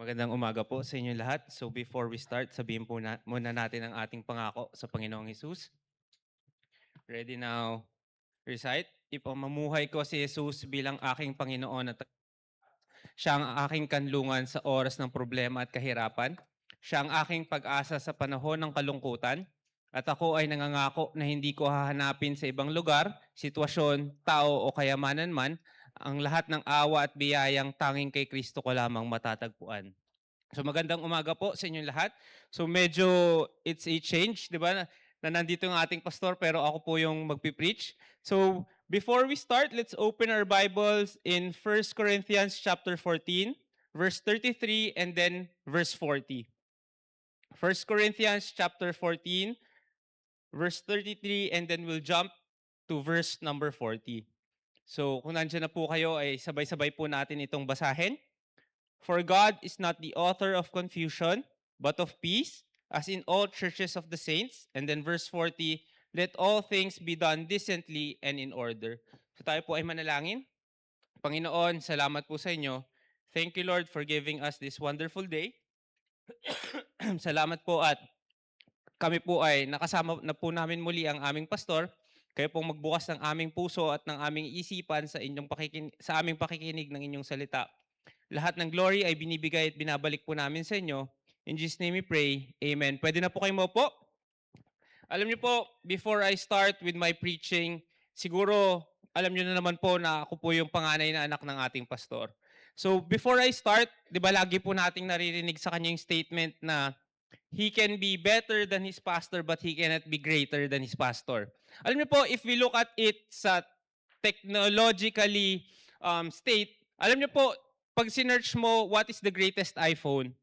Magandang umaga po sa inyo lahat. So before we start, sabihin po muna natin ang ating pangako sa Panginoong Hesus. Ready now, recite. Ipamamuhay ko si Jesus bilang aking Panginoon at siya ang aking kanlungan sa oras ng problema at kahirapan. Siya ang aking pag-asa sa panahon ng kalungkutan. At ako ay nangangako na hindi ko hahanapin sa ibang lugar, sitwasyon, tao o kayamanan man, ang lahat ng awa at biyayang tanging kay Kristo ko lamang matatagpuan. So magandang umaga po sa inyong lahat. So medyo it's a change, di ba? Na nandito yung ating pastor pero ako po yung magpipreach. So before we start, let's open our Bibles in 1 Corinthians chapter 14, verse 33 and then verse 40. 1 Corinthians chapter 14, verse 33 and then we'll jump to verse number 40. So kung nandiyan na po kayo ay sabay-sabay po natin itong basahin. For God is not the author of confusion, but of peace, as in all churches of the saints. And then verse 40, let all things be done decently and in order. So tayo po ay manalangin. Panginoon, salamat po sa inyo. Thank you, Lord, for giving us this wonderful day. Salamat po at kami po ay nakasama na po namin muli ang aming pastor. Kayo pong magbukas ng aming puso at ng aming isipan sa aming pakikinig ng inyong salita. Lahat ng glory ay binibigay at binabalik po namin sa inyo. In Jesus' name we pray. Amen. Pwede na po kayo maupo. Alam niyo po, before I start with my preaching, siguro alam niyo na naman po na ako po yung panganay na anak ng ating pastor. So before I start, di ba lagi po nating naririnig sa kanya yung statement na he can be better than his pastor but he cannot be greater than his pastor. Alam niyo po, if we look at it sa technologically state, alam niyo po, pag sinearch mo what is the greatest iPhone,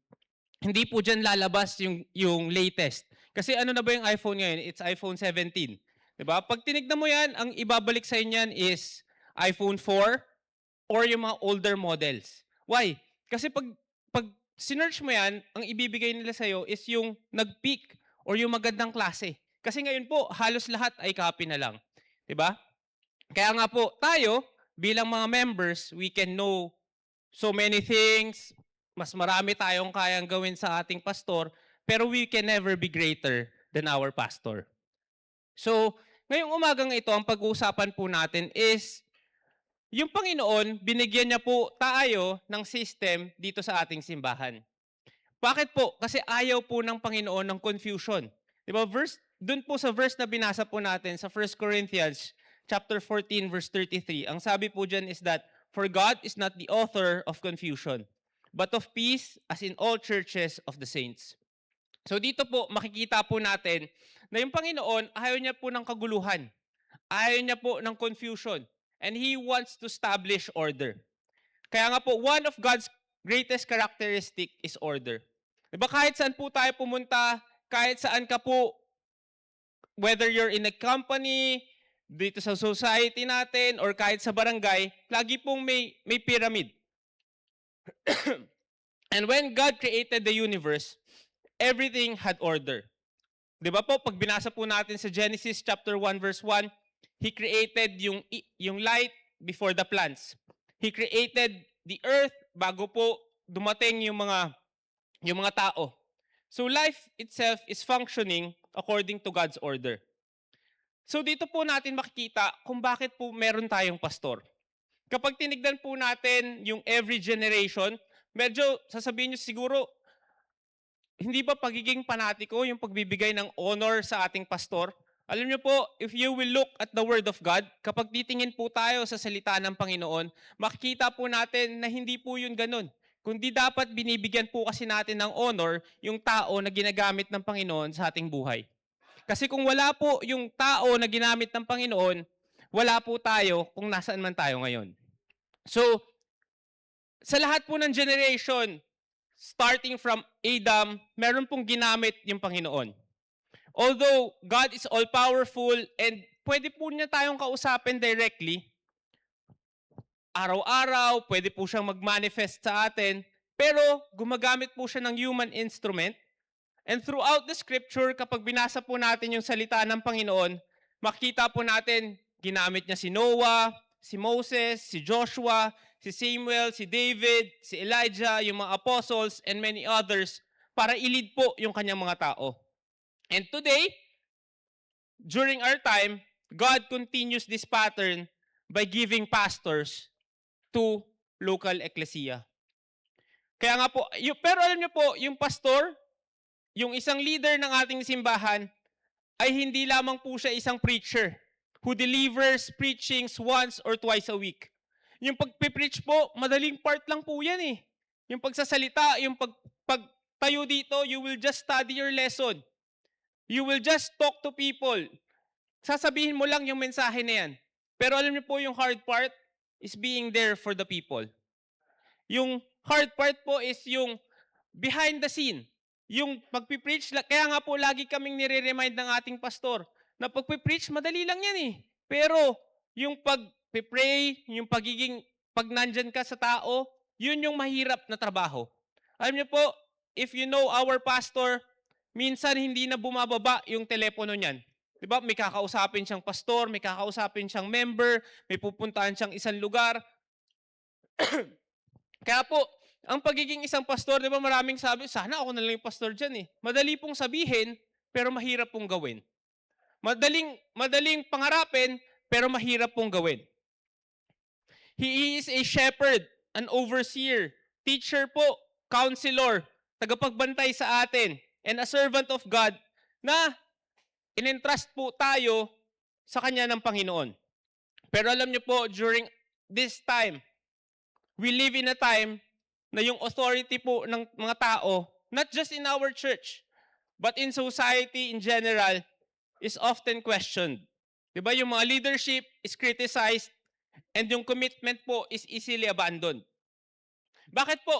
hindi po dyan lalabas yung latest. Kasi ano na ba yung iPhone ngayon? It's iPhone 17. Diba? Pag tinignan mo yan, ang ibabalik sa inyo is iPhone 4 or yung mga older models. Why? Kasi pag sinearch mo yan, ang ibibigay nila sa'yo is yung nag-peak or yung magandang klase. Kasi ngayon po, halos lahat ay copy na lang. Diba? Kaya nga po, tayo, bilang mga members, we can know so many things, mas marami tayong kayang gawin sa ating pastor, pero we can never be greater than our pastor. So, ngayong umagang ito, ang pag-uusapan po natin is, yung Panginoon, binigyan niya po tayo ng system dito sa ating simbahan. Bakit po? Kasi ayaw po ng Panginoon ng confusion. Diba? Doon po sa verse na binasa po natin sa 1 Corinthians chapter 14, verse 33, ang sabi po dyan is that, for God is not the author of confusion, but of peace, as in all churches of the saints. So dito po, makikita po natin na yung Panginoon, ayaw niya po ng kaguluhan. Ayaw niya po ng confusion. And He wants to establish order. Kaya nga po, one of God's greatest characteristic is order. Diba kahit saan po tayo pumunta, kahit saan ka po, whether you're in a company, dito sa society natin, or kahit sa barangay, lagi pong may pyramid. And when God created the universe, everything had order. Di ba po, pag binasa po natin sa Genesis chapter 1, verse 1, He created yung light before the plants. He created the earth bago po dumating yung mga tao. So life itself is functioning according to God's order. So dito po natin makikita kung bakit po meron tayong pastor. Kapag tinignan po natin yung every generation, medyo sasabihin nyo siguro, hindi ba pagiging panatiko yung pagbibigay ng honor sa ating pastor? Alam niyo po, if you will look at the Word of God, kapag titingin po tayo sa salita ng Panginoon, makikita po natin na hindi po yun ganun. Kundi dapat binibigyan po kasi natin ng honor yung tao na ginagamit ng Panginoon sa ating buhay. Kasi kung wala po yung tao na ginamit ng Panginoon, wala po tayo kung nasaan man tayo ngayon. So, sa lahat po ng generation, starting from Adam, meron pong ginamit yung Panginoon. Although God is all-powerful and pwede po niya tayong kausapin directly, araw-araw, pwede po siyang mag-manifest sa atin, pero gumagamit po siya ng human instrument. And throughout the scripture, kapag binasa po natin yung salita ng Panginoon, makita po natin, ginamit niya si Noah, si Moses, si Joshua, si Samuel, si David, si Elijah, yung mga apostles, and many others para ilid po yung kanyang mga tao. And today, during our time, God continues this pattern by giving pastors to local ecclesia. Kaya nga po, pero alam niyo po, yung pastor, yung isang leader ng ating simbahan, ay hindi lamang po siya isang preacher who delivers preachings once or twice a week. Yung pagpipreach po, madaling part lang po yan eh. Yung pagsasalita, yung pagtayo dito, you will just study your lesson. You will just talk to people. Sasabihin mo lang yung mensahe na yan. Pero alam niyo po, yung hard part is being there for the people. Yung hard part po is yung behind the scene. Yung pagpipreach, kaya nga po lagi kaming nire-remind ng ating pastor na pagpipreach, madali lang yan eh. Pero yung pag-pray, yung pag nandyan ka sa tao, yun yung mahirap na trabaho. Alam niyo po, if you know our pastor, minsan hindi na bumababa yung telepono niyan. Diba? May kakausapin siyang pastor, may kakausapin siyang member, may pupuntahan siyang isang lugar. Kaya po, ang pagiging isang pastor, di ba maraming sabi, sana ako na lang yung pastor dyan eh. Madali pong sabihin, pero mahirap pong gawin. Madaling pangarapin, pero mahirap pong gawin. He is a shepherd, an overseer, teacher po, counselor, tagapagbantay sa atin, and a servant of God na in-entrust po tayo sa kanya ng Panginoon. Pero alam niyo po, during this time, we live in a time na yung authority po ng mga tao, not just in our church, but in society in general, is often questioned. Diba? Yung mga leadership is criticized and yung commitment po is easily abandoned. Bakit po?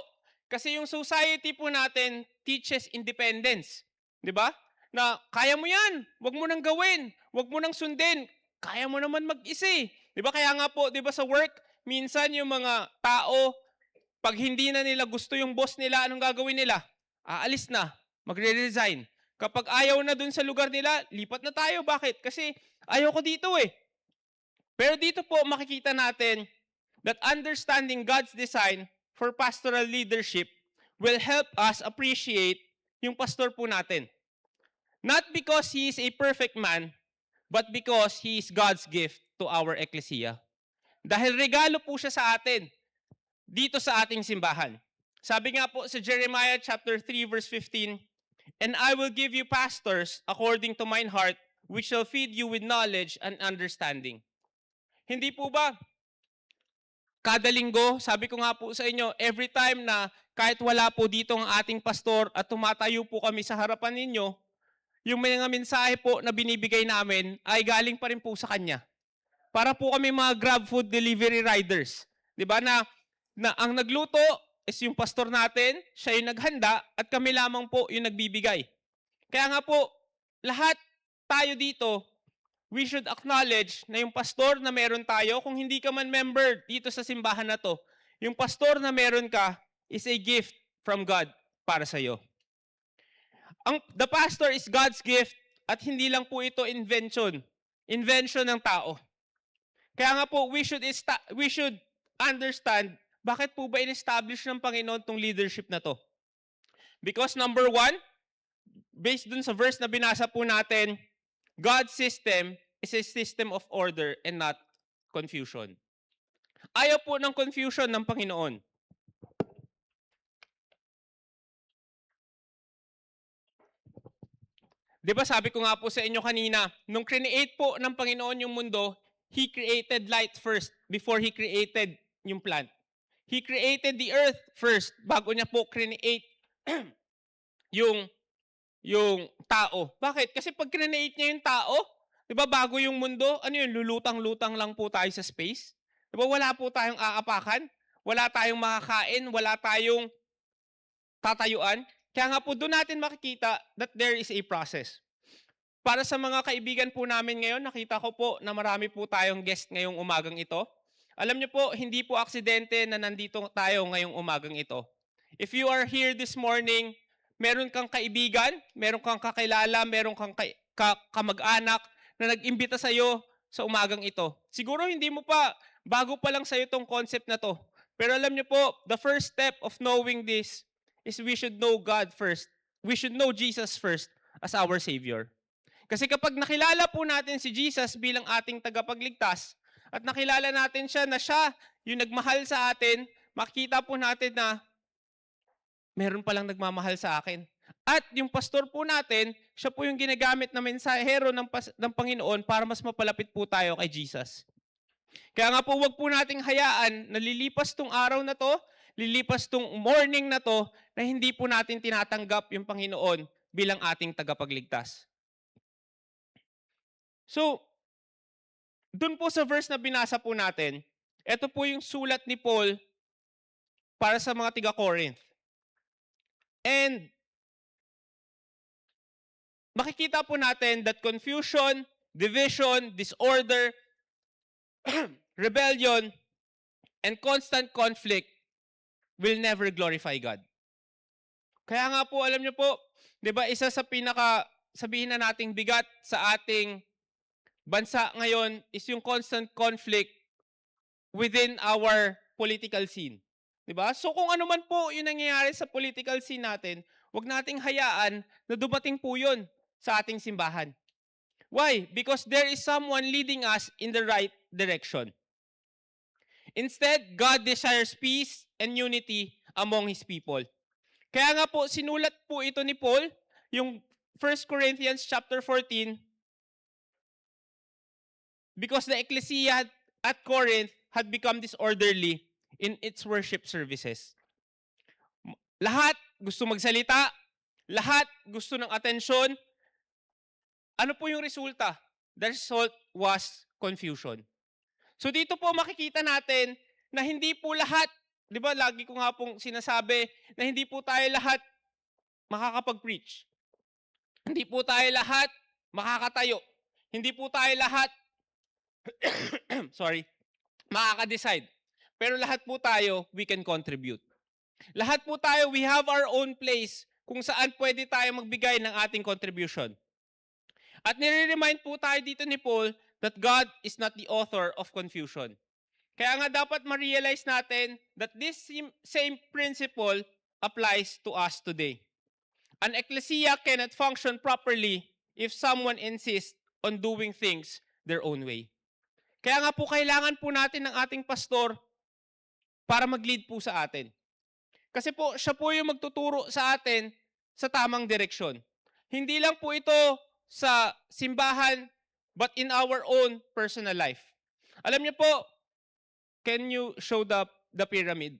Kasi yung society po natin teaches independence. Diba? Na kaya mo yan, wag mo nang gawin, wag mo nang sundin, kaya mo naman mag-isa eh. Diba? Kaya nga po, diba sa work, minsan yung mga tao, pag hindi na nila gusto yung boss nila, anong gagawin nila? Aalis na, magre-resign. Kapag ayaw na dun sa lugar nila, lipat na tayo. Bakit? Kasi ayaw ko dito eh. Pero dito po makikita natin that understanding God's design for pastoral leadership will help us appreciate yung pastor po natin. Not because he is a perfect man, but because he is God's gift to our ecclesia. Dahil regalo po siya sa atin dito sa ating simbahan. Sabi nga po sa Jeremiah chapter 3 verse 15, "And I will give you pastors according to mine heart, which shall feed you with knowledge and understanding." Hindi po ba kada linggo, sabi ko nga po sa inyo, every time na kahit wala po dito ang ating pastor at tumatayo po kami sa harapan ninyo, yung mga mensahe po na binibigay namin ay galing pa rin po sa kanya. Para po kami mga Grab food delivery riders. 'Di ba na ang nagluto is yung pastor natin, siya yung naghanda at kami lamang po yung nagbibigay. Kaya nga po, lahat tayo dito, we should acknowledge na yung pastor na meron tayo, kung hindi ka man member dito sa simbahan na to, yung pastor na meron ka is a gift from God para sa iyo. The pastor is God's gift at hindi lang po ito invention ng tao. Kaya nga po, we should understand bakit po ba in-establish ng Panginoon tong leadership na to. Because number one, based dun sa verse na binasa po natin, God's system is a system of order and not confusion. Ayaw po ng confusion ng Panginoon. Di ba sabi ko nga po sa inyo kanina, nung create po ng Panginoon yung mundo, He created light first before He created yung plant. He created the earth first bago niya po create yung tao. Bakit? Kasi pag create niya yung tao, di ba bago yung mundo, ano yun, lulutang-lutang lang po tayo sa space? Di ba wala po tayong aapakan? Wala tayong makakain? Wala tayong tatayuan? Kaya nga po doon natin makikita that there is a process. Para sa mga kaibigan po namin ngayon, nakita ko po na marami po tayong guest ngayong umagang ito. Alam niyo po, hindi po aksidente na nandito tayo ngayong umagang ito. If you are here this morning, meron kang kaibigan, meron kang kakilala, meron kang kamag-anak na nag-imbita sa iyo sa umagang ito. Siguro hindi mo pa, bago pa lang sa'yo itong concept na to. Pero alam niyo po, the first step of knowing this is we should know God first. We should know Jesus first as our Savior. Kasi kapag nakilala po natin si Jesus bilang ating tagapagligtas at nakilala natin siya na siya yung nagmahal sa atin, makikita po natin na meron palang nagmamahal sa akin. At yung pastor po natin, siya po yung ginagamit na mensahero ng Panginoon para mas mapalapit po tayo kay Jesus. Kaya nga po, wag po nating hayaan na lilipas tong araw na to, lilipas tong morning na to, na hindi po natin tinatanggap yung Panginoon bilang ating tagapagligtas. So, dun po sa verse na binasa po natin, ito po yung sulat ni Paul para sa mga tiga-Corinth. And makikita po natin that confusion, division, disorder, rebellion, and constant conflict will never glorify God. Kaya nga po, alam niyo po, di ba, isa sa sabihin na nating bigat sa ating bansa ngayon is yung constant conflict within our political scene. Di ba? So kung ano man po yung nangyayari sa political scene natin, wag nating hayaan na dumating po yun sa ating simbahan. Why? Because there is someone leading us in the right direction. Instead, God desires peace and unity among His people. Kaya nga po, sinulat po ito ni Paul, yung 1 Corinthians chapter 14, because the ecclesia at Corinth had become disorderly in its worship services. Lahat gusto magsalita, lahat gusto ng atensyon. Ano po yung resulta? The result was confusion. So dito po makikita natin na hindi po lahat, di ba lagi ko nga pong sinasabi na hindi po tayo lahat makakapag-preach. Hindi po tayo lahat makakatayo. Hindi po tayo lahat makaka-decide. Pero lahat po tayo, we can contribute. Lahat po tayo, we have our own place kung saan pwede tayo magbigay ng ating contribution. At nire-remind po tayo dito ni Paul that God is not the author of confusion. Kaya nga dapat ma-realize natin that this same principle applies to us today. An ecclesia cannot function properly if someone insists on doing things their own way. Kaya nga po kailangan po natin ng ating pastor para mag-lead po sa atin. Kasi po, siya po yung magtuturo sa atin sa tamang direksyon. Hindi lang po ito sa simbahan, but in our own personal life. Alam niyo po, can you show the pyramid?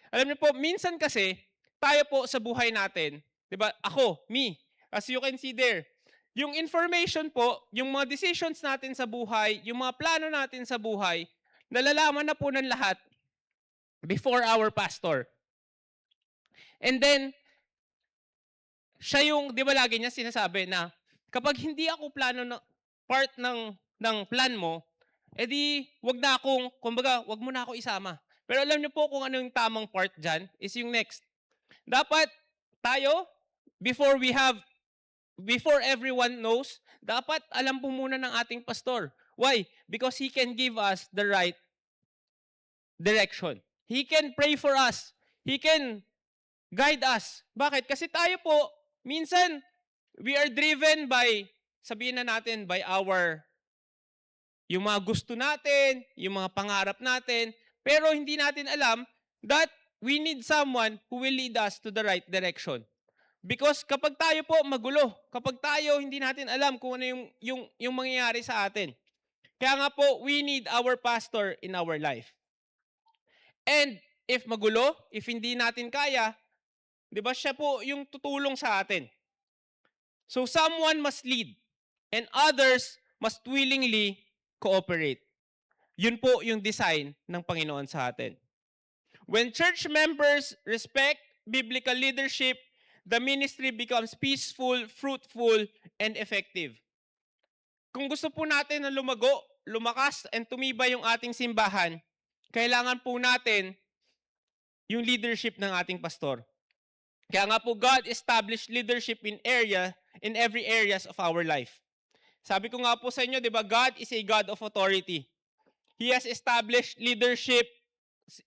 Alam niyo po, minsan kasi, tayo po sa buhay natin, di ba? Ako, me, as you can see there, yung information po, yung mga decisions natin sa buhay, yung mga plano natin sa buhay, nalalaman na po ng lahat before our pastor. And then, siya yung, di ba lagi niya sinasabi na, kapag hindi ako part ng plan mo, edi wag na akong, kumbaga, wag mo na ako isama. Pero alam niyo po kung ano yung tamang part dyan, is yung next. Dapat tayo, before everyone knows, dapat alam po muna ng ating pastor. Why? Because he can give us the right direction. He can pray for us. He can guide us. Bakit? Kasi tayo po, minsan, we are driven by, sabihin na natin, by yung mga gusto natin, yung mga pangarap natin, pero hindi natin alam that we need someone who will lead us to the right direction. Because kapag tayo po magulo, kapag tayo hindi natin alam kung ano yung mangyayari sa atin. Kaya nga po, we need our pastor in our life. And if magulo, if hindi natin kaya, di ba siya po yung tutulong sa atin. So someone must lead and others must willingly cooperate. Yun po yung design ng Panginoon sa atin. When church members respect biblical leadership, the ministry becomes peaceful, fruitful, and effective. Kung gusto po natin na lumago, lumakas, and tumibay yung ating simbahan, kailangan po natin yung leadership ng ating pastor. Kaya nga po, God established leadership in every areas of our life. Sabi ko nga po sa inyo, di ba, God is a God of authority. He has established leadership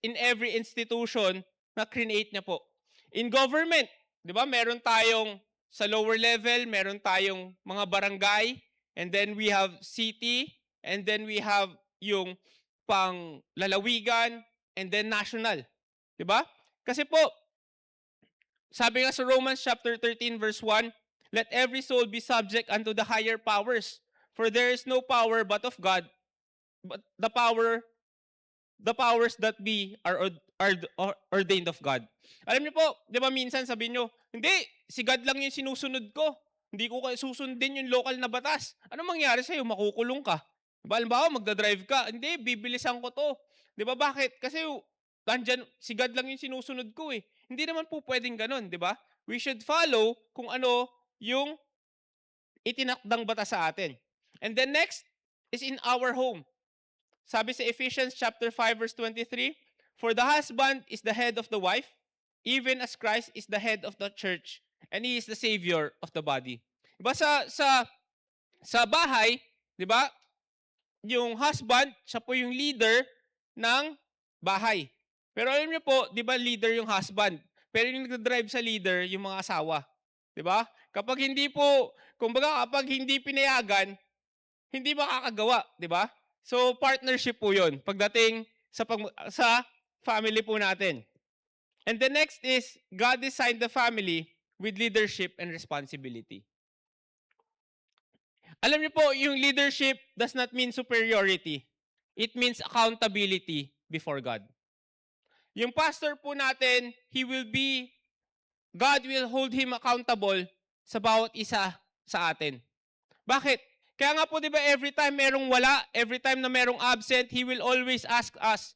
in every institution na create niya po. In government, di ba, meron tayong sa lower level, meron tayong mga barangay, and then we have city, and then we have yung pang lalawigan, and then national. Di ba? Kasi po, sabi nga sa Romans chapter 13 verse 1, let every soul be subject unto the higher powers, for there is no power but of God, but the powers that be are ordained of God. Alam niyo po, 'di ba minsan sabi niyo, hindi, si God lang 'yung sinusunod ko. Hindi ko susundin 'yung local na batas. Ano mangyari sa iyo? Makukulong ka. 'Di ba, halimbawa magda-drive ka, hindi, bibilisan ko 'to. 'Di ba bakit? Kasi nandiyan, si God lang 'yung sinusunod ko eh. Hindi naman po pwedeng gano'n, 'di ba? We should follow kung ano 'yung itinakdang batas sa atin. And then next is in our home. Sabi sa Ephesians chapter 5 verse 23, for the husband is the head of the wife, even as Christ is the head of the church, and he is the savior of the body. Diba sa bahay, 'di ba? Yung husband, siya po yung leader ng bahay. Pero alam niyo po, 'di ba leader yung husband? Pero yung nagdadrive sa leader, yung mga asawa. 'Di ba? Kapag hindi po, kumbaga kapag hindi pinayagan, hindi makakagawa, 'di ba? So partnership po 'yon pagdating sa family po natin. And the next is God designed the family with leadership and responsibility. Alam niyo po, yung leadership does not mean superiority. It means accountability before God. Yung pastor po natin, God will hold him accountable sa bawat isa sa atin. Bakit? Kaya nga po, di ba, every time merong wala, every time na merong absent, he will always ask us.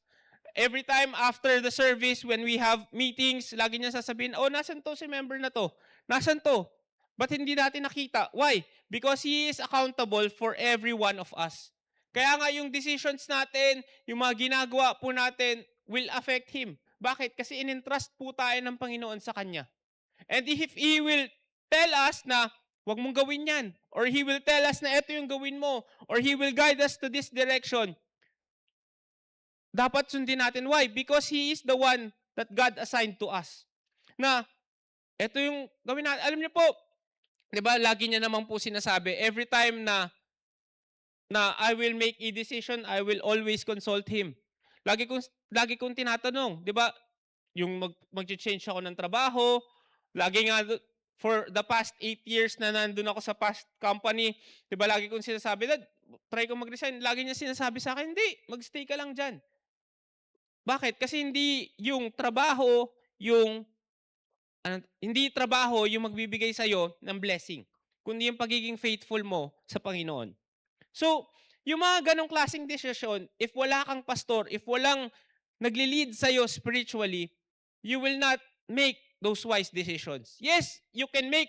Every time after the service, when we have meetings, lagi niya sasabihin, oh, nasan to si member na to? Nasan to? Ba't hindi natin nakita? Why? Because he is accountable for every one of us. Kaya nga yung decisions natin, yung mga ginagawa po natin, will affect him. Bakit? Kasi in-entrust po tayo ng Panginoon sa Kanya. And if He will tell us na, huwag mong gawin yan, or He will tell us na ito yung gawin mo, or He will guide us to this direction, dapat sundin natin. Why? Because He is the one that God assigned to us. Na, ito yung gawin natin. Alam niyo po, di ba, lagi niya naman po sinasabi, every time na I will make a decision, I will always consult Him. Lagi kong tinatanong, di ba, yung mag-change ako ng trabaho, lagi nga, for the past 8 years na nandun ako sa past company, di ba, lagi kong sinasabi, Dad, try kong mag-resign. Lagi niya sinasabi sa akin, hindi, mag-stay ka lang dyan. Bakit? Kasi hindi trabaho yung magbibigay sa'yo ng blessing, kundi yung pagiging faithful mo sa Panginoon. So, yung mga ganong klaseng desisyon, if wala kang pastor, if walang nagli-lead sa'yo spiritually, you will not make those wise decisions. Yes, you can make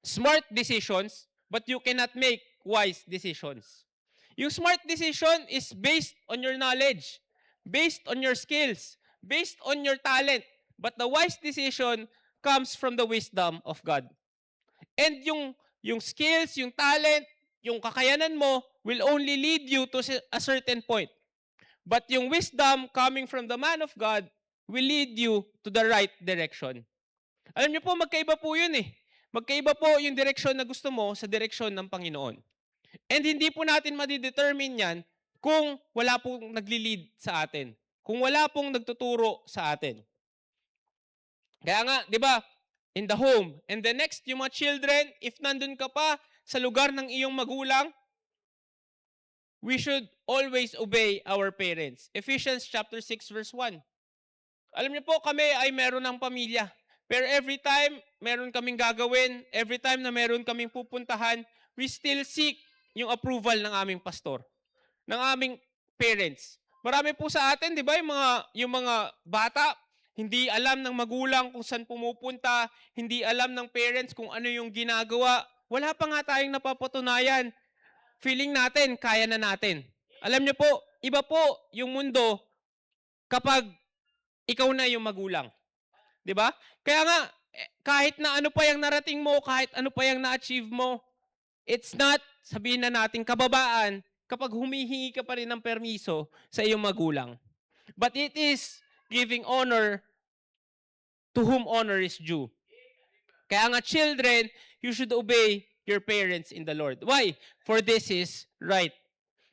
smart decisions, but you cannot make wise decisions. Yung smart decision is based on your knowledge, based on your skills, based on your talent. But the wise decision comes from the wisdom of God. And yung skills, yung talent, yung kakayanan mo will only lead you to a certain point. But yung wisdom coming from the man of God will lead you to the right direction. Alam niyo po, magkaiba po yun eh. Magkaiba po yung direksyon na gusto mo sa direksyon ng Panginoon. And hindi po natin madidetermine yan kung wala pong nagli-lead sa atin. Kung wala pong nagtuturo sa atin. Kaya nga, di ba, in the home. And the next, yung mga children, if nandun ka pa sa lugar ng iyong magulang, we should always obey our parents. Ephesians chapter 6 verse 1. Alam niyo po, kami ay meron ng pamilya. Pero every time meron kaming gagawin, every time na meron kaming pupuntahan, we still seek yung approval ng aming pastor, ng aming parents. Marami po sa atin, di ba, yung mga bata, hindi alam ng magulang kung saan pumupunta, hindi alam ng parents kung ano yung ginagawa. Wala pa nga tayong napapatunayan. Feeling natin, kaya na natin. Alam niyo po, iba po yung mundo kapag ikaw na yung magulang. Di ba? Kaya nga, kahit na ano pa yung narating mo, kahit ano pa yung na-achieve mo, it's not sabihin na natin kababaan kapag humihingi ka pa rin ng permiso sa iyong magulang. But it is giving honor to whom honor is due. Kaya nga children, you should obey your parents in the Lord. Why? For this is right.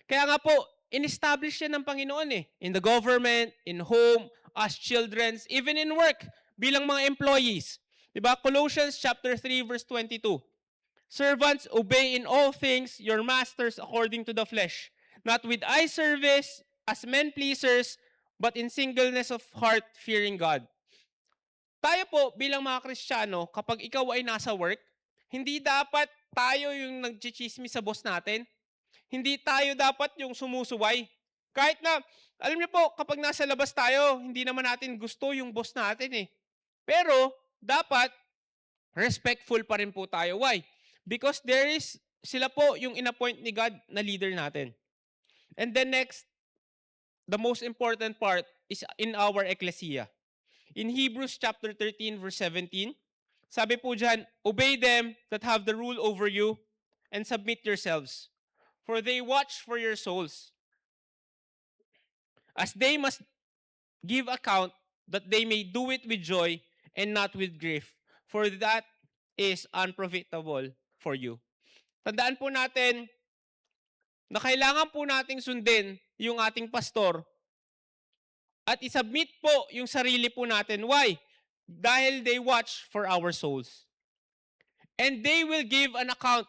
Kaya nga po, in-establish yan ng Panginoon eh. In the government, in home, as children, even in work, bilang mga employees. Diba? Colossians chapter 3 verse 22. Servants, obey in all things your masters according to the flesh, not with eye service as men pleasers, but in singleness of heart, fearing God. Tayo po bilang mga Kristiyano, kapag ikaw ay nasa work, hindi dapat tayo yung nagchichismis sa boss natin. Hindi tayo dapat yung sumusuway. Kahit na, alam niyo po, kapag nasa labas tayo, hindi naman natin gusto yung boss natin eh. Pero, dapat, respectful pa rin po tayo. Why? Because sila po yung inappoint ni God na leader natin. And then next, the most important part is in our ecclesia. In Hebrews chapter 13 verse 17, sabi po dyan, obey them that have the rule over you and submit yourselves, for they watch for your souls, as they must give account that they may do it with joy and not with grief, for that is unprofitable for you. Tandaan po natin na kailangan po nating sundin yung ating pastor at isubmit po yung sarili po natin. Why? Dahil they watch for our souls. And they will give an account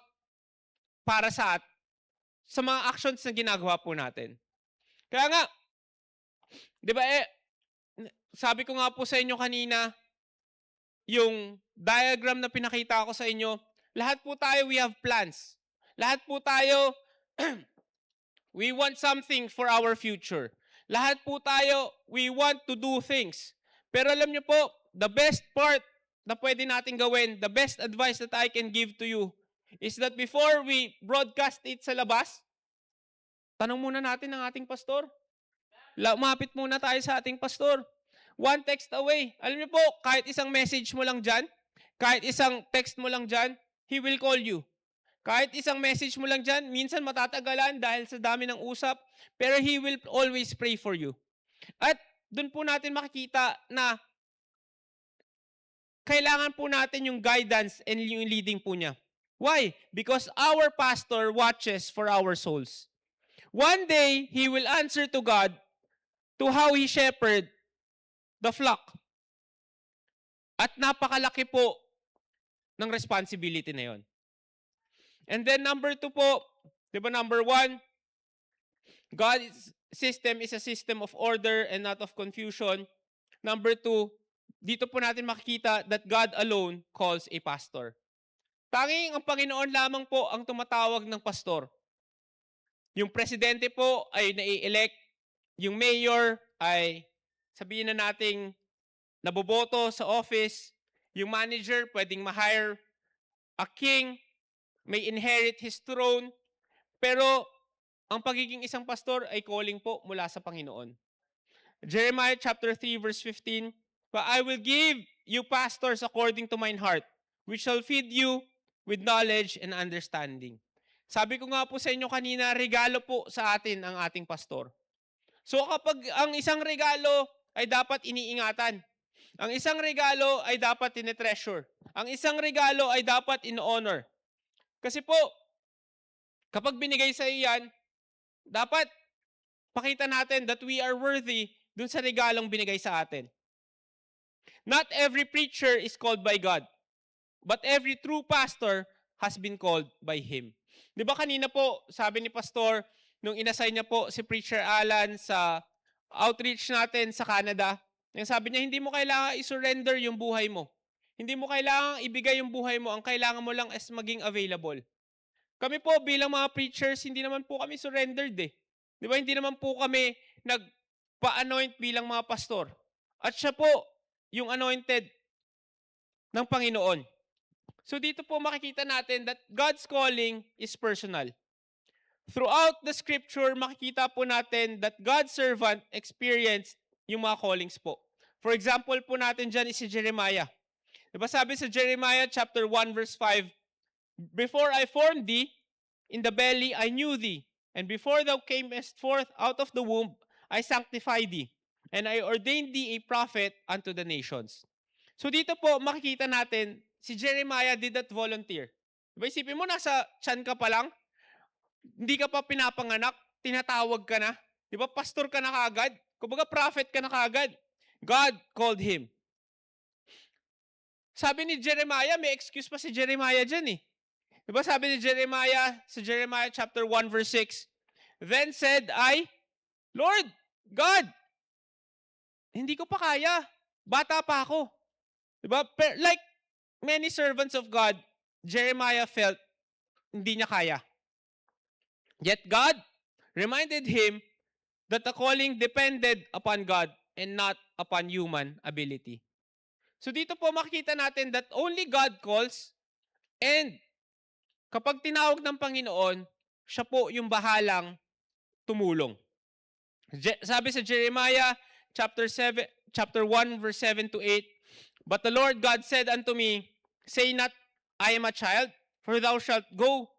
para sa mga actions na ginagawa po natin. Kaya nga, di ba sabi ko nga po sa inyo kanina, yung diagram na pinakita ko sa inyo, lahat po tayo, we have plans. Lahat po tayo, we want something for our future. Lahat po tayo, we want to do things. Pero alam niyo po, the best part na pwede natin gawin, the best advice that I can give to you, is that before we broadcast it sa labas, tanong muna natin ng ating pastor. Lumapit muna tayo sa ating pastor. One text away. Alam niyo po, kahit isang message mo lang dyan, kahit isang text mo lang dyan, he will call you. Kahit isang message mo lang dyan, minsan matatagalan dahil sa dami ng usap, pero he will always pray for you. At doon po natin makikita na kailangan po natin yung guidance and yung leading po niya. Why? Because our pastor watches for our souls. One day, he will answer to God to how he shepherd the flock. At napakalaki po ng responsibility na yon. And then number 2 po, di ba number 1, God's system is a system of order and not of confusion. Number 2, dito po natin makikita that God alone calls a pastor. Tanging ang Panginoon lamang po ang tumatawag ng pastor. Yung presidente po ay nai-elect, yung mayor ay sabihin na nating naboboto sa office, yung manager pwedeng ma-hire, a king may inherit his throne, pero ang pagiging isang pastor ay calling po mula sa Panginoon. Jeremiah chapter 3 verse 15, "But I will give you pastors according to mine heart, which shall feed you with knowledge and understanding." Sabi ko nga po sa inyo kanina, regalo po sa atin ang ating pastor. So kapag ang isang regalo ay dapat iniingatan, ang isang regalo ay dapat tinetreasure, ang isang regalo ay dapat in-honor. Kasi po, kapag binigay sa iyan, dapat pakita natin that we are worthy dun sa regalong binigay sa atin. Not every preacher is called by God, but every true pastor has been called by Him. Di ba kanina po, sabi ni Pastor, nung inassign niya po si Preacher Alan sa outreach natin sa Canada, yung sabi niya, hindi mo kailangan i-surrender yung buhay mo. Hindi mo kailangan ibigay yung buhay mo. Ang kailangan mo lang is maging available. Kami po bilang mga preachers, hindi naman po kami surrendered eh. Di ba? Hindi naman po kami nagpa-anoint bilang mga pastor. At siya po yung anointed ng Panginoon. So dito po makikita natin that God's calling is personal. Throughout the scripture, makikita po natin that God's servant experienced yung mga callings po. For example po natin dyan is si Jeremiah. Diba sabi sa Jeremiah chapter 1 verse 5, "Before I formed thee in the belly, I knew thee. And before thou camest forth out of the womb, I sanctified thee. And I ordained thee a prophet unto the nations. So dito po, makikita natin, si Jeremiah did not volunteer. Diba, isipin mo, nasa tiyan ka pa lang, hindi ka pa pinapanganak, tinatawag ka na. Diba, pastor ka na kaagad. Kumbaga, prophet ka na kaagad. God called him. Sabi ni Jeremiah, may excuse pa si Jeremiah dyan eh. Diba sabi ni Jeremiah, sa Jeremiah chapter 1 verse 6, Then said I, Lord, God, hindi ko pa kaya. Bata pa ako. Diba? Like many servants of God, Jeremiah felt hindi niya kaya. Yet God reminded him that the calling depended upon God and not upon human ability. So dito po makikita natin that only God calls, and kapag tinawag ng Panginoon, siya po yung bahalang tumulong. Sabi sa Jeremiah chapter 1 verse 7 to 8, But the Lord God said unto me, Say not, I am a child, for thou shalt go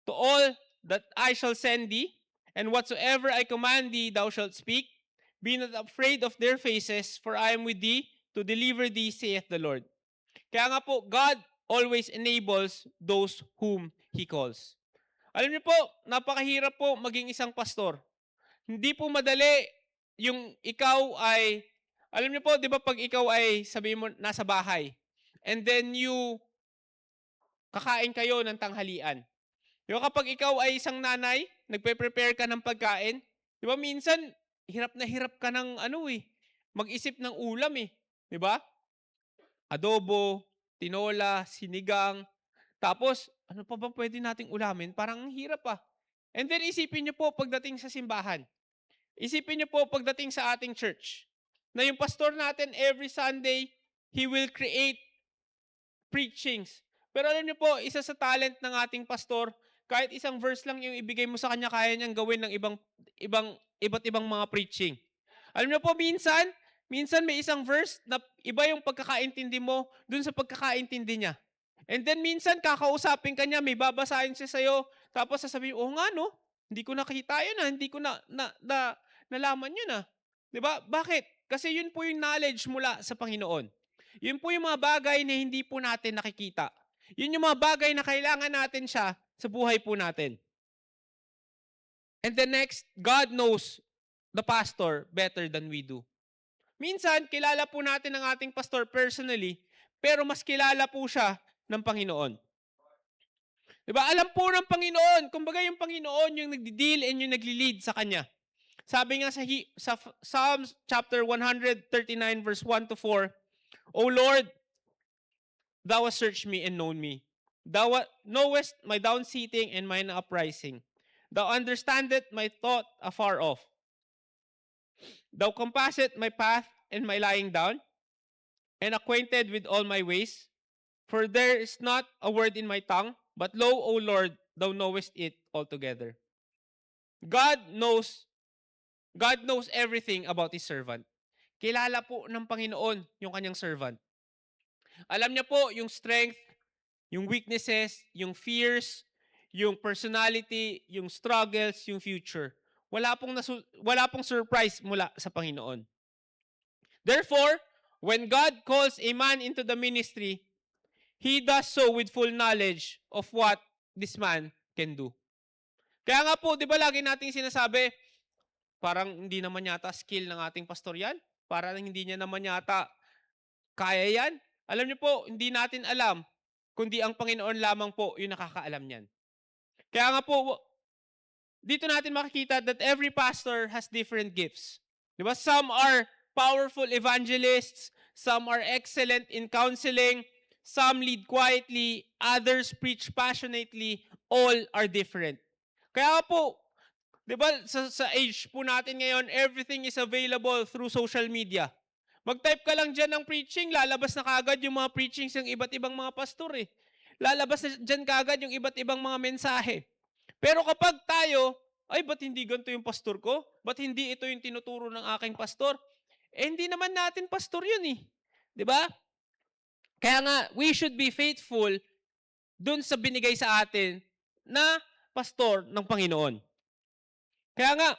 to all that I shall send thee, and whatsoever I command thee thou shalt speak. Be not afraid of their faces, for I am with thee to deliver thee, saith the Lord. Kaya nga po, God always enables those whom He calls. Alam niyo po, napakahirap po maging isang pastor. Hindi po madali yung ikaw ay, alam niyo po, di ba pag ikaw ay, sabihin mo, nasa bahay, and then kakain kayo ng tanghalian. Di ba kapag ikaw ay isang nanay, nagpe-prepare ka ng pagkain, di ba minsan, hirap ka ng mag-isip ng ulam eh. Di ba? Adobo, tinola, sinigang, tapos, ano pa ba pwede nating ulamin? Parang hirap ah. And then isipin niyo po pagdating sa simbahan. Isipin niyo po pagdating sa ating church, na yung pastor natin every Sunday, he will create preachings. Pero alam niyo po, isa sa talent ng ating pastor, kahit isang verse lang yung ibigay mo sa kanya, kaya niyang gawin ng iba't ibang mga preaching. Alam niyo po, minsan may isang verse na iba yung pagkakaintindi mo dun sa pagkakaintindi niya. And then minsan, kakausapin ka niya, may babasahin siya sa'yo, tapos sasabihin, oh nga no, hindi ko nakita yun hindi ko nalaman yun Diba? Bakit? Kasi yun po yung knowledge mula sa Panginoon. Yun po yung mga bagay na hindi po natin nakikita. Yun yung mga bagay na kailangan natin siya sa buhay po natin. And the next, God knows the pastor better than we do. Minsan, kilala po natin ang ating pastor personally, pero mas kilala po siya ng Panginoon. Diba? Alam po ng Panginoon, kumbaga yung Panginoon yung nagdi-deal and yung nagli-lead sa Kanya. Sabi nga sa Psalms chapter 139 verse 1 to 4, O Lord, Thou hast searched me and known me. Thou knowest my downsitting and mine uprising. Thou understandest my thought afar off. Thou compassest my path and my lying down, and acquainted with all my ways. For there is not a word in my tongue, but lo, O Lord, Thou knowest it altogether. God knows everything about His servant. Kilala po ng Panginoon yung kanyang servant. Alam niya po yung strength, yung weaknesses, yung fears, yung personality, yung struggles, yung future. Wala pong surprise mula sa Panginoon. Therefore, when God calls a man into the ministry, He does so with full knowledge of what this man can do. Kaya nga po, di ba lagi nating sinasabi, parang hindi naman yata skill ng ating pastor yan. Parang hindi niya naman yata kaya yan. Alam niyo po, hindi natin alam, kundi ang Panginoon lamang po yung nakakaalam niyan. Kaya nga po, dito natin makikita that every pastor has different gifts. Diba? Some are powerful evangelists, some are excellent in counseling, some lead quietly, others preach passionately, all are different. Kaya po, diba, sa age po natin ngayon, everything is available through social media. Mag-type ka lang dyan ng preaching, lalabas na kagad yung mga preachings ng iba't ibang mga pastor eh. Lalabas na dyan kagad yung iba't ibang mga mensahe. Pero kapag tayo, ay ba't hindi ganito yung pastor ko? Ba't hindi ito yung tinuturo ng aking pastor? Eh hindi naman natin pastor yun eh. Diba? Kaya nga, we should be faithful dun sa binigay sa atin na pastor ng Panginoon. Kaya nga,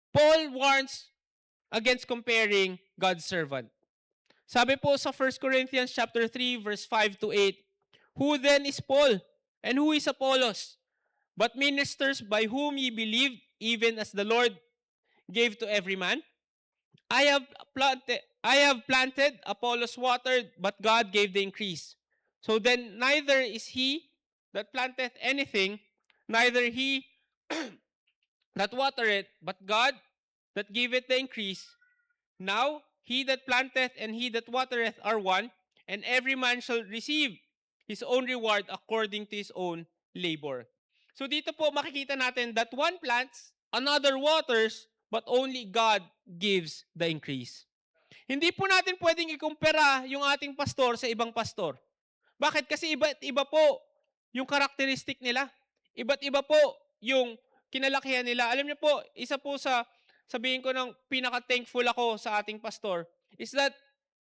Paul warns against comparing God's servant. Sabi po sa 1 Corinthians chapter 3 verse 5 to 8, "Who then is Paul? And who is Apollos? But ministers by whom ye believed, even as the Lord gave to every man? I have planted, Apollos watered, but God gave the increase. So then neither is he that planteth anything, neither he that watereth, but God that giveth the increase. Now he that planteth and he that watereth are one, and every man shall receive his own reward according to his own labor." So dito po makikita natin that one plants, another waters, but only God gives the increase. Hindi po natin pwedeng ikumpara yung ating pastor sa ibang pastor. Bakit? Kasi iba't iba po yung karakteristik nila. Iba't iba po yung kinalakihan nila. Alam niyo po, isa po sa sabihin ko ng pinaka-thankful ako sa ating pastor is that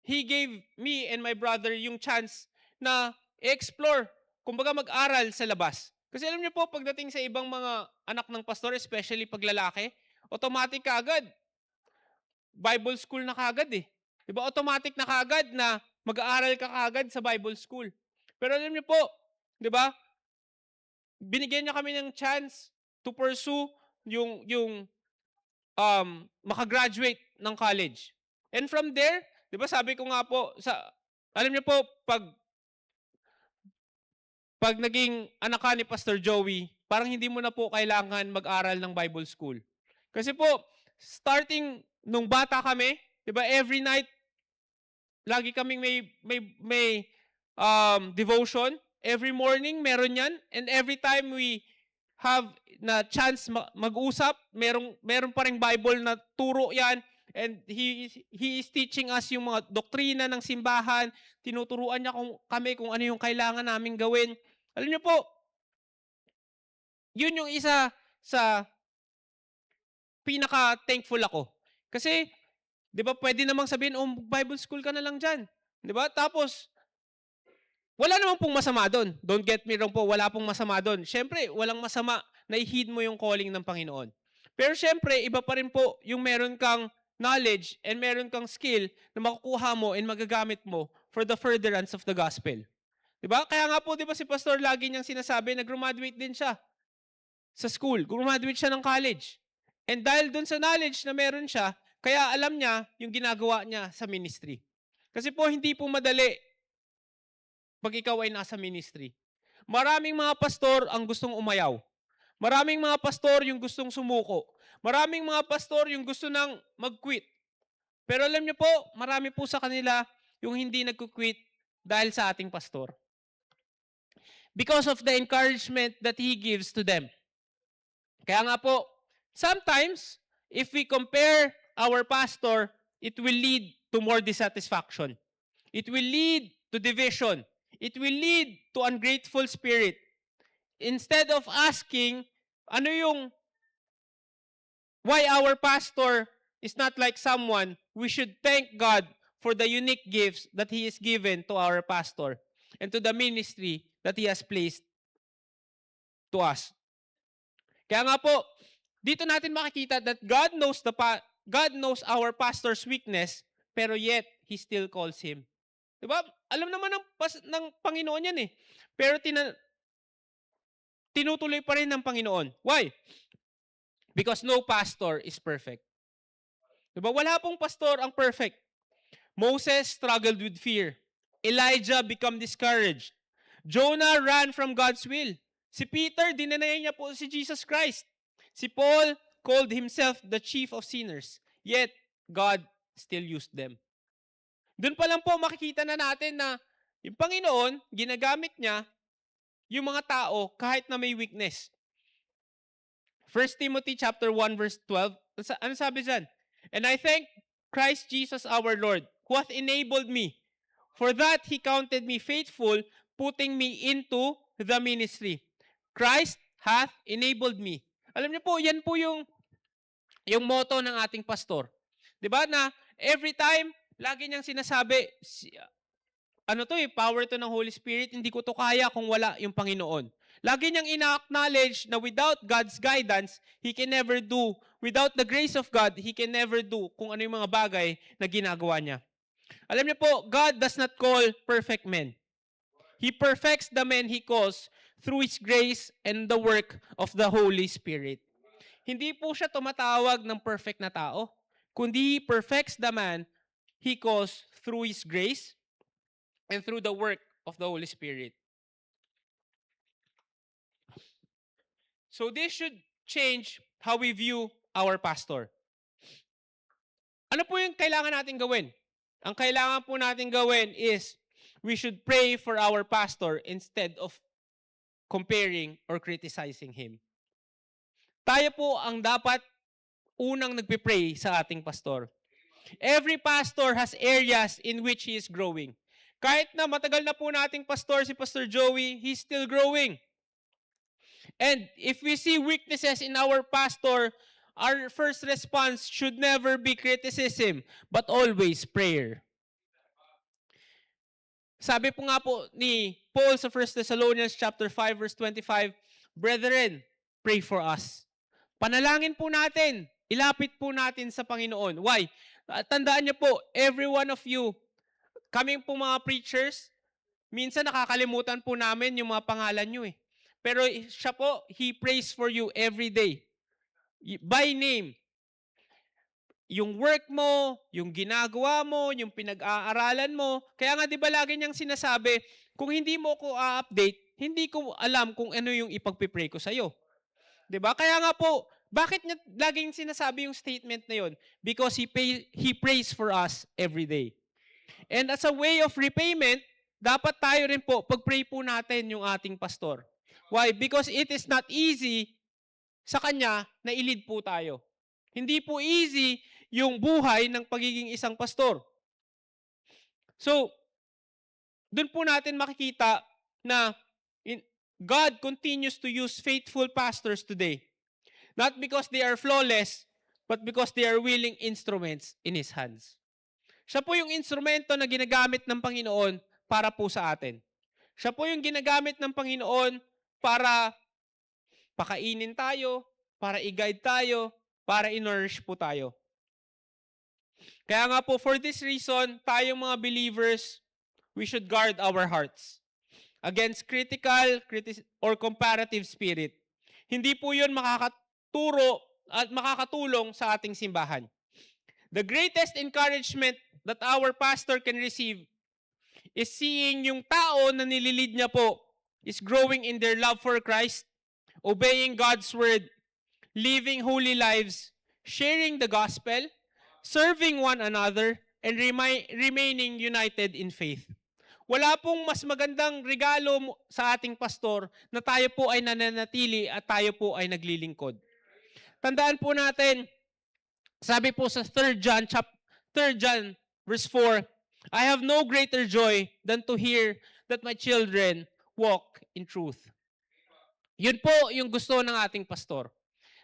he gave me and my brother yung chance na i-explore, kumbaga mag-aral sa labas. Kasi alam niyo po, pagdating sa ibang mga anak ng pastor, especially pag lalaki, automatic ka agad. Bible school na kagad eh. Diba? Automatic na kagad na mag-aaral ka kagad sa Bible school. Pero alam niyo po, di ba? Binigyan niya kami ng chance to pursue yung makagraduate ng college. And from there, di ba sabi ko nga po, alam niyo po, pag naging anak ka ni Pastor Joey, parang hindi mo na po kailangan mag-aral ng Bible school. Kasi po, starting nung bata kami, di ba, every night, lagi kaming may devotion. Every morning, meron yan. And every time we have na chance mag-usap, meron pa ring Bible na turo yan. And he is teaching us yung mga doktrina ng simbahan. Tinuturuan niya kami kung ano yung kailangan naming gawin. Alam niyo po, yun yung isa sa pinaka-thankful ako. Kasi, di ba, pwede namang sabihin, Bible school ka na lang dyan. Di ba? Tapos, wala namang pong masama doon. Don't get me wrong po, wala pong masama doon. Siyempre, walang masama na i-heed mo yung calling ng Panginoon. Pero siyempre, iba pa rin po yung meron kang knowledge and meron kang skill na makukuha mo and magagamit mo for the furtherance of the gospel. Diba? Kaya nga po, di ba si Pastor lagi niyang sinasabi, nag-graduate din siya sa school. Graduate siya ng college. And dahil dun sa knowledge na meron siya, kaya alam niya yung ginagawa niya sa ministry. Kasi po, hindi po madali pag ikaw ay nasa ministry. Maraming mga pastor ang gustong umayaw. Maraming mga pastor yung gustong sumuko. Maraming mga pastor yung gusto nang mag-quit. Pero alam niyo po, marami po sa kanila yung hindi nag-quit dahil sa ating pastor. Because of the encouragement that he gives to them. Kaya nga po, sometimes, if we compare our pastor, it will lead to more dissatisfaction. It will lead to division. It will lead to ungrateful spirit. Instead of asking, why our pastor is not like someone, we should thank God for the unique gifts that He has given to our pastor and to the ministry that He has placed to us. Kaya nga po, dito natin makikita that God knows our pastor's weakness, pero yet He still calls him. Diba? Alam naman ng Panginoon yan eh. Pero tinutuloy pa rin ng Panginoon. Why? Because no pastor is perfect. Diba? Wala pong pastor ang perfect. Moses struggled with fear. Elijah became discouraged. Jonah ran from God's will. Si Peter, dinenay niya po si Jesus Christ. Si Paul called himself the chief of sinners. Yet, God still used them. Doon pa lang po makikita na natin na yung Panginoon, ginagamit niya yung mga tao kahit na may weakness. 1 Timothy chapter 1 verse 12, ano sabi dyan? And I thank Christ Jesus our Lord, who hath enabled me. For that He counted me faithful, putting me into the ministry. Christ hath enabled me. Alam niyo po, yan po yung motto ng ating pastor. Diba na every time, lagi niyang sinasabi, ano to power to ng Holy Spirit, hindi ko to kaya kung wala yung Panginoon. Lagi niyang ina-acknowledge na without God's guidance, He can never do, without the grace of God, He can never do kung ano yung mga bagay na ginagawa niya. Alam niyo po, God does not call perfect men. He perfects the men He calls through His grace and the work of the Holy Spirit. Hindi po siya tumatawag ng perfect na tao, kundi He perfects the man He calls through His grace and through the work of the Holy Spirit. So this should change how we view our pastor. Ano po yung kailangan natin gawin? Ang kailangan po natin gawin is we should pray for our pastor instead of comparing or criticizing him. Tayo po ang dapat unang nagpipray sa ating pastor. Every pastor has areas in which he is growing. Kahit na matagal na po nating pastor, si Pastor Joey, he's still growing. And if we see weaknesses in our pastor, our first response should never be criticism, but always prayer. Sabi po nga po ni Paul sa 1 Thessalonians chapter 5 verse 25, Brethren, pray for us. Panalangin po natin, ilapit po natin sa Panginoon. Why? Tandaan niyo po, every one of you, kaming po mga preachers, minsan nakakalimutan po namin yung mga pangalan nyo eh. Pero siya po, He prays for you every day. By name. Yung work mo, yung ginagawa mo, yung pinag-aaralan mo. Kaya nga di ba lagi niyang sinasabi, kung hindi mo ko update, hindi ko alam kung ano yung ipagpipray ko sa'yo. Di ba? Kaya nga po, bakit niya laging sinasabi yung statement na yun? Because He prays for us every day. And as a way of repayment, dapat tayo rin po, pag-pray po natin yung ating pastor. Why? Because it is not easy sa kanya na ilid po tayo. Hindi po easy yung buhay ng pagiging isang pastor. So, dun po natin makikita na God continues to use faithful pastors today. Not because they are flawless, but because they are willing instruments in His hands. Siya po yung instrumento na ginagamit ng Panginoon para po sa atin. Siya po yung ginagamit ng Panginoon para pakainin tayo, para i-guide tayo, para i-nourish po tayo. Kaya nga po, for this reason, tayong mga believers, we should guard our hearts against critical or comparative spirit. Hindi po yun makakaturo at makakatulong sa ating simbahan. The greatest encouragement that our pastor can receive is seeing yung tao na nililid niya po is growing in their love for Christ, obeying God's word, living holy lives, sharing the gospel, serving one another, and remaining united in faith. Wala pong mas magandang regalo sa ating pastor na tayo po ay nananatili at tayo po ay naglilingkod. Tandaan po natin, sabi po sa 3 John verse 4, I have no greater joy than to hear that my children walk in truth. Yun po yung gusto ng ating pastor.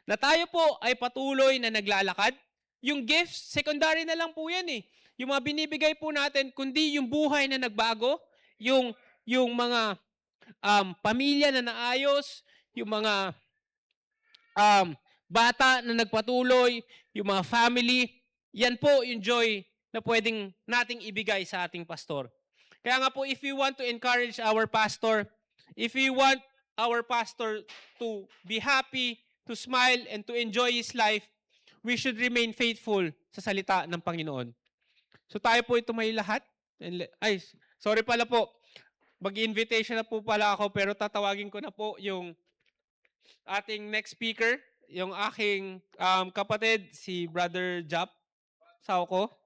Na tayo po ay patuloy na naglalakad. Yung gifts, secondary na lang po yan eh. Yung mga binibigay po natin, kundi yung buhay na nagbago, yung mga pamilya na naayos, yung mga bata na nagpatuloy, yung mga family, yan po yung joy na pwedeng nating ibigay sa ating pastor. Kaya nga po, if we want to encourage our pastor, if we want our pastor to be happy, to smile, and to enjoy his life, we should remain faithful sa salita ng Panginoon. So tayo po ito may lahat. Ay, sorry pala po. Mag-invitation na po pala ako, pero tatawagin ko na po yung ating next speaker, yung aking kapatid, si Brother Jap Sauko.